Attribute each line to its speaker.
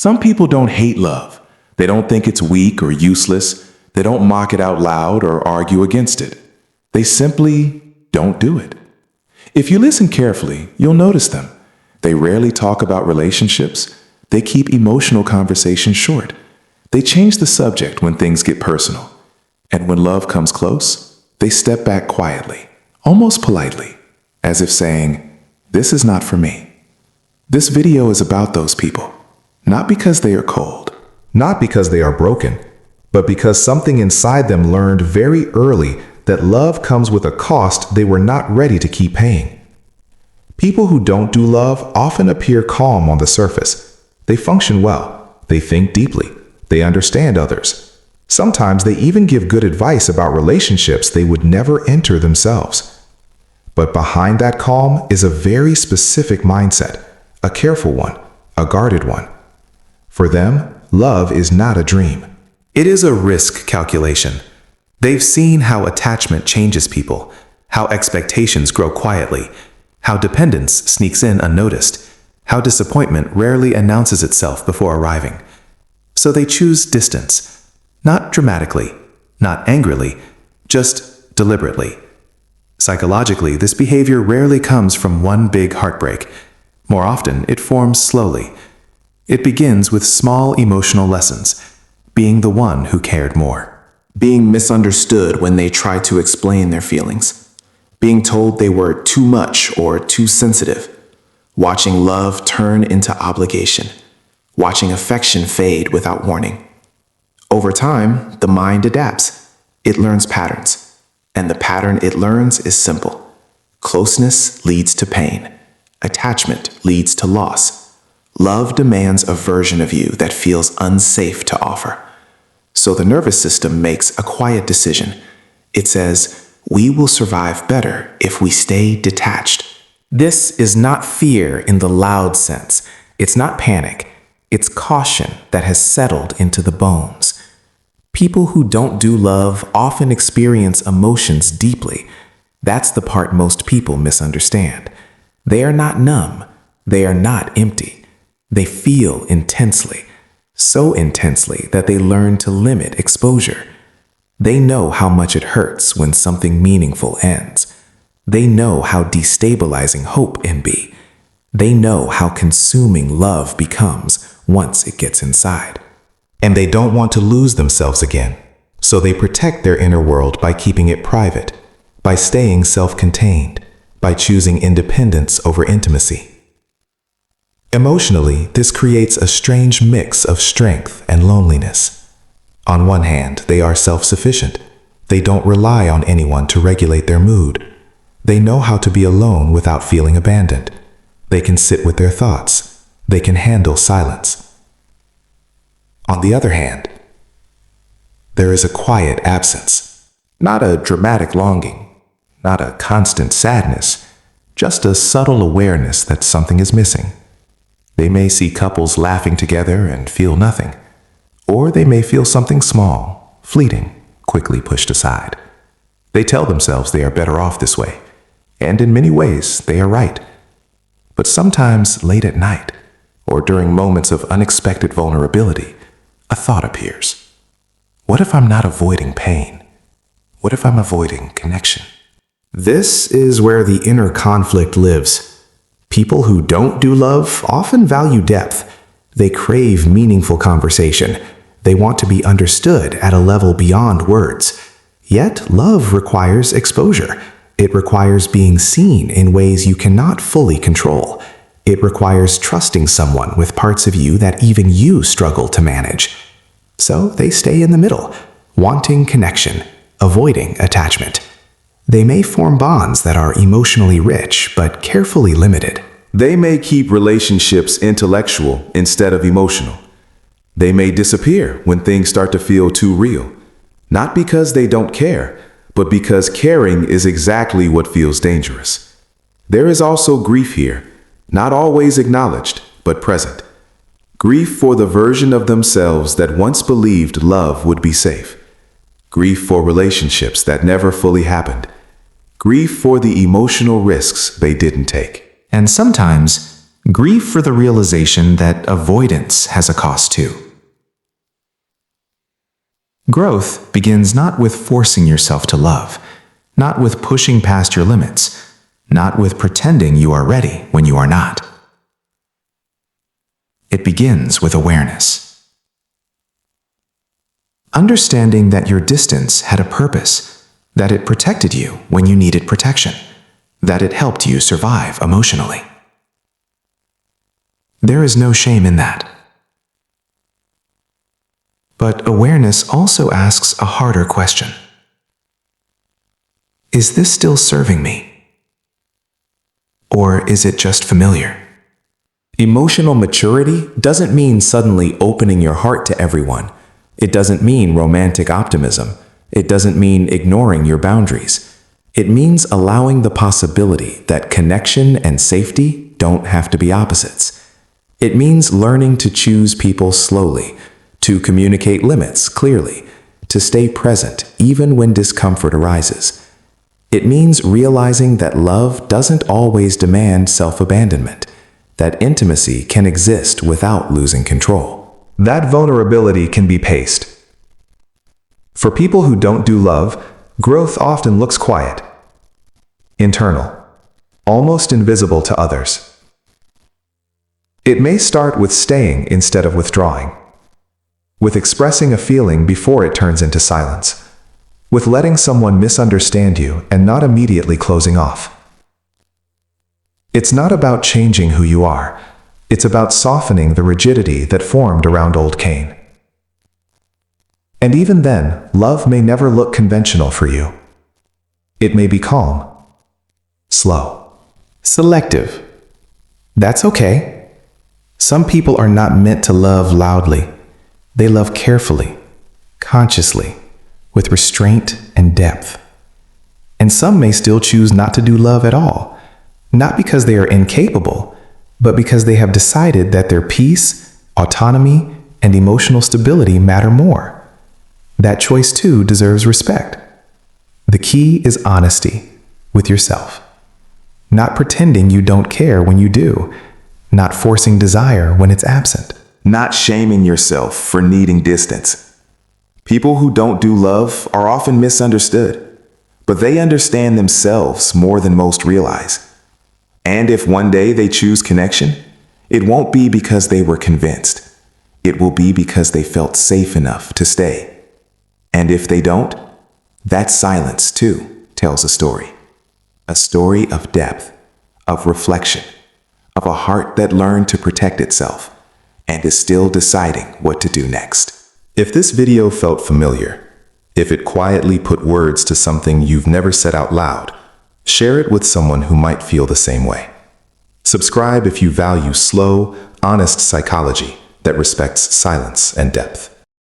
Speaker 1: Some people don't hate love. They don't think it's weak or useless. They don't mock it out loud or argue against it. They simply don't do it. If you listen carefully, you'll notice them. They rarely talk about relationships. They keep emotional conversations short. They change the subject when things get personal. And when love comes close, they step back quietly, almost politely, as if saying, "This is not for me." This video is about those people, not because they are cold,
Speaker 2: Not because they are broken, but because something inside them learned very early that love comes with a cost they were not ready to keep paying. People who don't do love often appear calm on the surface. They function well. They think deeply. They understand others. Sometimes they even give good advice about relationships they would never enter themselves. But behind that calm is a very specific mindset, a careful one, a guarded one. For them, love is not a dream.
Speaker 3: It is a risk calculation. They've seen how attachment changes people, how expectations grow quietly, how dependence sneaks in unnoticed, how disappointment rarely announces itself before arriving. So they choose distance, not dramatically, not angrily, just deliberately. Psychologically, this behavior rarely comes from one big heartbreak. More often, it forms slowly. It begins with small emotional lessons, being the one who cared more,
Speaker 4: Being misunderstood when they tried to explain their feelings, being told they were too much or too sensitive, watching love turn into obligation, watching affection fade without warning. Over time, the mind adapts. It learns patterns, and the pattern it learns is simple. Closeness leads to pain. Attachment leads to loss. Love demands a version of you that feels unsafe to offer. So the nervous system makes a quiet decision. It says, "We will survive better if we stay detached." This is not fear in the loud sense. It's not panic. It's caution that has settled into the bones. People who don't do love often experience emotions deeply. That's the part most people misunderstand. They are not numb. They are not empty. They feel intensely, so intensely that they learn to limit exposure. They know how much it hurts when something meaningful ends. They know how destabilizing hope can be. They know how consuming love becomes once it gets inside.
Speaker 2: And they don't want to lose themselves again. So they protect their inner world by keeping it private, by staying self-contained, by choosing independence over intimacy. Emotionally, this creates a strange mix of strength and loneliness. On one hand, they are self-sufficient. They don't rely on anyone to regulate their mood. They know how to be alone without feeling abandoned. They can sit with their thoughts. They can handle silence. On the other hand, there is a quiet absence. Not a dramatic longing, not a constant sadness, just a subtle awareness that something is missing. They may see couples laughing together and feel nothing. Or they may feel something small, fleeting, quickly pushed aside. They tell themselves they are better off this way, and in many ways they are right. But sometimes late at night, or during moments of unexpected vulnerability, a thought appears. What if I'm not avoiding pain? What if I'm avoiding connection? This is where the inner conflict lives. People who don't do love often value depth. They crave meaningful conversation. They want to be understood at a level beyond words. Yet, love requires exposure. It requires being seen in ways you cannot fully control. It requires trusting someone with parts of you that even you struggle to manage. So they stay in the middle, wanting connection, avoiding attachment. They may form bonds that are emotionally rich but carefully limited.
Speaker 1: They may keep relationships intellectual instead of emotional. They may disappear when things start to feel too real, not because they don't care, but because caring is exactly what feels dangerous. There is also grief here, not always acknowledged, but present. Grief for the version of themselves that once believed love would be safe. Grief for relationships that never fully happened. Grief for the emotional risks they didn't take.
Speaker 4: And sometimes,
Speaker 1: Grieve for the realization that avoidance has a cost too. Growth begins not with forcing yourself to love, not with pushing past your limits, not with pretending you are ready when you are not. It begins with awareness. Understanding that your distance had a purpose, that it protected you when you needed protection, that it helped you survive emotionally. There is no shame in that. But awareness also asks a harder question. Is this still serving me? Or is it just familiar? Emotional maturity doesn't mean suddenly opening your heart to everyone. It doesn't mean romantic optimism. It doesn't mean ignoring your boundaries. It means allowing the possibility that connection and safety don't have to be opposites. It means learning to choose people slowly, to communicate limits clearly, to stay present even when discomfort arises. It means realizing that love doesn't always demand self-abandonment, that intimacy can exist without losing control.
Speaker 3: That vulnerability can be paced. For people who don't do love, growth often looks quiet, internal, almost invisible to others. It may start with staying instead of withdrawing, with expressing a feeling before it turns into silence, with letting someone misunderstand you and not immediately closing off. It's not about changing who you are. It's about softening the rigidity that formed around old Cain. And even then, love may never look conventional for you. It may be calm, slow, selective. That's okay. Some people are not meant to love loudly. They love carefully, consciously, with restraint and depth. And some may still choose not to do love at all, not because they are incapable, but because they have decided that their peace, autonomy, and emotional stability matter more. That choice too deserves respect. The key is honesty with yourself. Not pretending you don't care when you do, not forcing desire when it's absent.
Speaker 1: Not shaming yourself for needing distance. People who don't do love are often misunderstood, but they understand themselves more than most realize. And if one day they choose connection, it won't be because they were convinced. It will be because they felt safe enough to stay. And if they don't, that silence too tells a story of depth, of reflection, of a heart that learned to protect itself and is still deciding what to do next.
Speaker 3: If this video felt familiar, if it quietly put words to something you've never said out loud, share it with someone who might feel the same way. Subscribe if you value slow, honest psychology that respects silence and depth.